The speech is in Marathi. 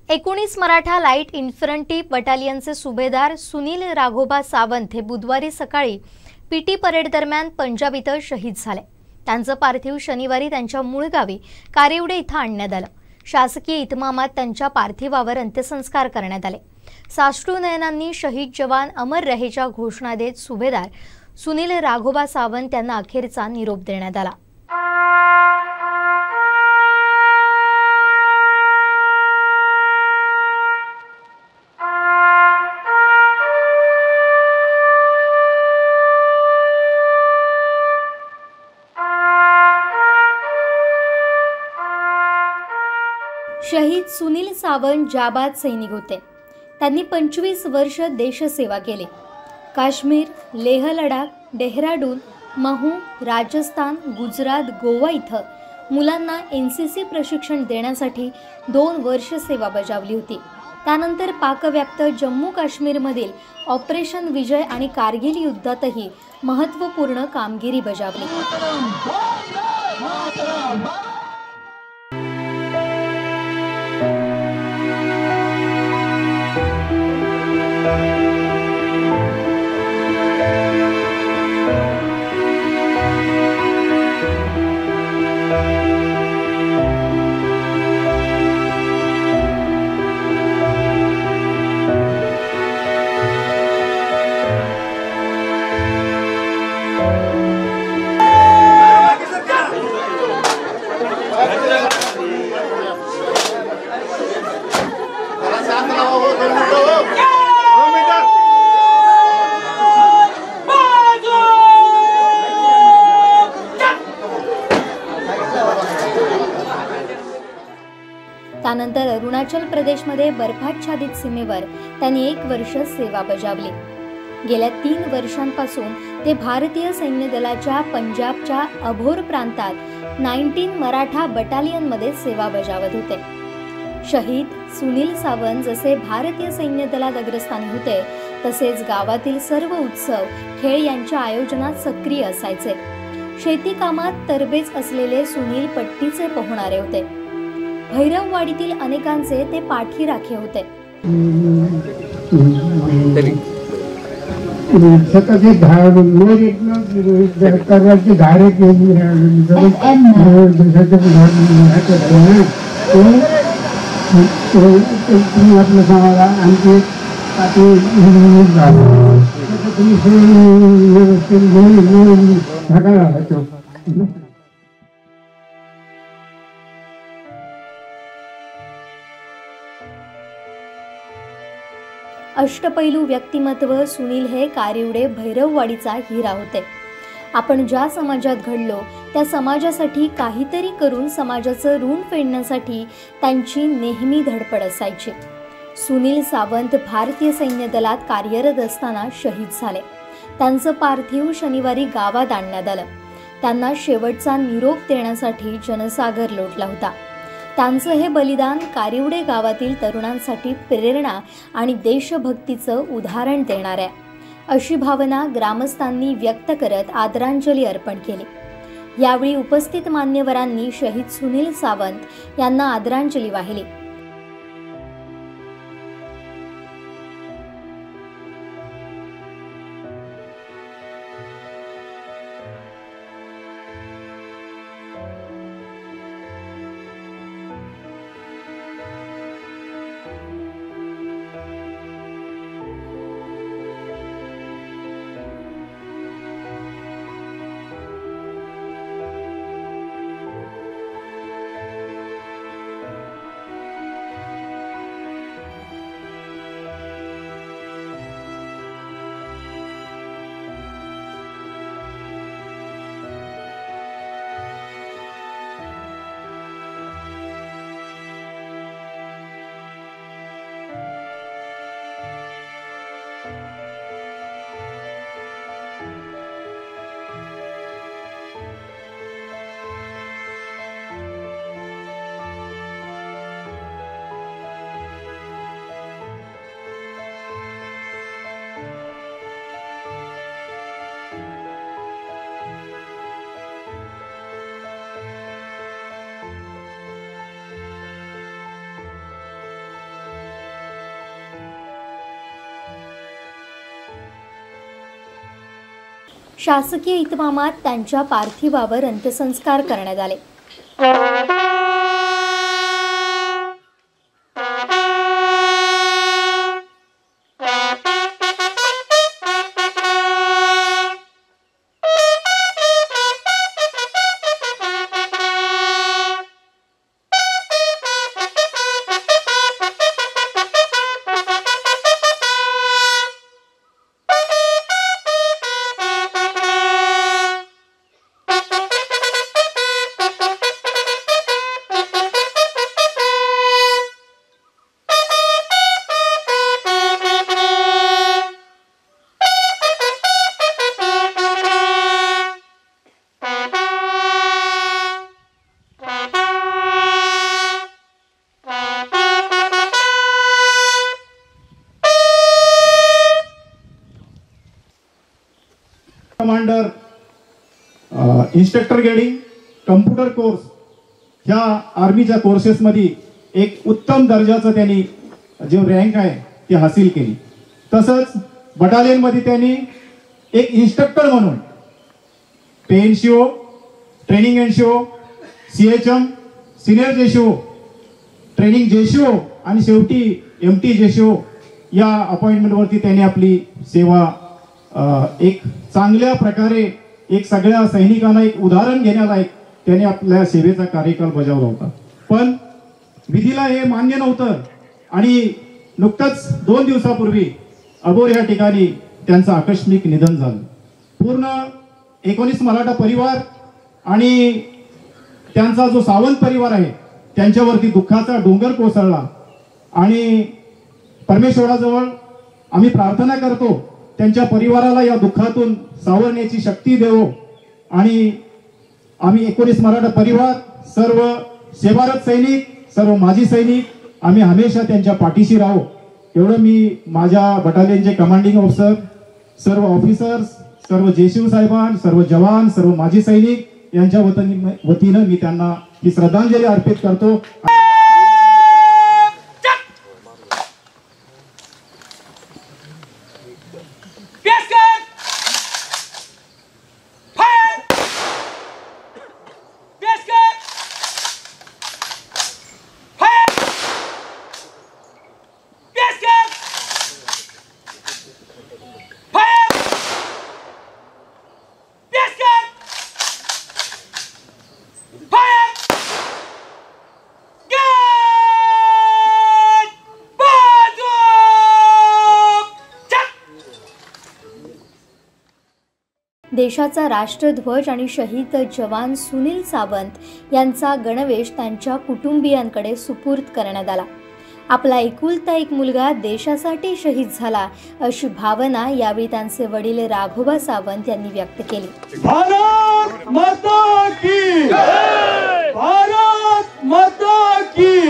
19 मराठा लाईट इन्फंट्री बटालियनचे सुभेदार सुनील राघोबा सावंत हे बुधवारी सकाळी पीटी परेड दरम्यान पंजाब इथं शहीद झाले। त्यांचं पार्थिव शनिवारी त्यांच्या मूळ गावी कारिवडे इथं आणण्यात आलं। शासकीय इतमामात त्यांच्या पार्थिवावर अंत्यसंस्कार करण्यात आले। साश्रू नयनांनी शहीद जवान अमर रहेच्या घोषणा देत सुभेदार सुनील राघोबा सावंत यांना अखेरचा निरोप देण्यात आला। शहीद सुनील सावंत जाबाज सैनिक होते। त्यांनी 25 वर्ष देशसेवा केली। काश्मीर, लेह लडाख, डेहराडून, महू, राजस्थान, गुजरात, गोवा इथं मुलांना एनसीसी प्रशिक्षण देण्यासाठी 2 वर्ष सेवा बजावली होती। त्यानंतर पाकव्याप्त जम्मू काश्मीरमधील ऑपरेशन विजय आणि कारगिल युद्धातही महत्त्वपूर्ण कामगिरी बजावली। त्यानंतर अरुणाचल प्रदेशमध्ये बर्फाच्छादित सीमेवर त्यांनी 1 वर्ष सेवा बजावली। गेल्या 3 वर्षांपासून ते भारतीय सैन्य दलाच्या पंजाबच्या अभोर प्रांतात 19 मराठा बटालियनमध्ये सेवा बजावत होते। शहीद सुनील सावंत जसे भारतीय सैन्य दलात अग्रस्थानी होते, तसेच गावातील सर्व उत्सव खेळ यांच्या आयोजनात सक्रिय असायचे। शेती कामात तरबेज असलेले सुनील पट्टीचे पोहणारे होते। भैरववाडीतील अनेकांचे ते पाठीराखे होते। अष्टपैलू व्यक्तिमत्व सुनील हे कारिवडे भैरववाडीचा हिरा होते। आपण ज्या समाजात घडलो त्या समाजासाठी काहीतरी करून समाजाचं ऋण फेडण्यासाठी त्यांची नेहमी धडपड असायची। सुनील सावंत भारतीय सैन्य दलात कार्यरत असताना शहीद झाले। त्यांचं पार्थिव शनिवारी गावात आणण्यात आलं। त्यांना शेवटचा निरोप देण्यासाठी जनसागर लोटला होता। त्यांचं हे बलिदान कारिवडे गावातील तरुणांसाठी प्रेरणा आणि देशभक्तीचं उदाहरण देणार आहे, अशी भावना ग्रामस्थांनी व्यक्त करत आदरांजली अर्पण केली। यावेळी उपस्थित मान्यवरांनी शहीद सुनील सावंत यांना आदरांजली वाहिली। शासकीय इतमामात त्यांच्या पार्थिवावर अंत्यसंस्कार करण्यात आले. कमांडर, इन्स्ट्रक्टर गेडिंग, कम्प्युटर कोर्स ह्या आर्मीच्या कोर्सेसमध्ये एक उत्तम दर्जाचं त्यांनी जे रँक आहे ती हासिल केली. तसंच बटालियनमध्ये त्यांनी एक इन्स्ट्रक्टर म्हणून PNCO, training NCO, CHM, senior JCO, training JCO आणि शेवटी MT JCO या अपॉइंटमेंटवरती त्यांनी आपली सेवा एक चांगल्या प्रकारे एक सगळ्या सैनिकांना एक उदाहरण घेण्यालायक त्याने आपल्या सेवेचा कार्यकाल बजावला होता. पण विधीला हे मान्य नव्हतं आणि नुकतंच 2 दिवसापूर्वी अबोर या ठिकाणी त्यांचं आकस्मिक निधन झालं. पूर्ण 19 मराठा परिवार आणि त्यांचा जो सावंत परिवार आहे त्यांच्यावरती दुःखाचा डोंगर कोसळला आणि परमेश्वराजवळ आम्ही प्रार्थना करतो त्यांच्या परिवाराला या दुःखातून सावरण्याची शक्ती देवो आणि आम्ही 19 मराठा परिवार, सर्व सेवारत सैनिक, सर्व माजी सैनिक आम्ही हमेशा त्यांच्या पाठीशी राहू एवढं मी माझ्या बटालियनचे कमांडिंग ऑफिसर, सर्व ऑफिसर्स, सर्व JCO साहेबान, सर्व जवान, सर्व माजी सैनिक यांच्या वतीनं मी त्यांना ही श्रद्धांजली अर्पित करतो. देशाचा राष्ट्रध्वज आणि शहीद जवान सुनील सावंत यांचा गणवेश त्यांच्या कुटुंबियांकडे सुपूर्द करण्यात आला. आपला एकुलता एक मुलगा देशासाठी शहीद झाला अशी भावना यावेळी त्यांचे वडील राघोबा सावंत यांनी व्यक्त केली. भारत माता की जय! भारत माता की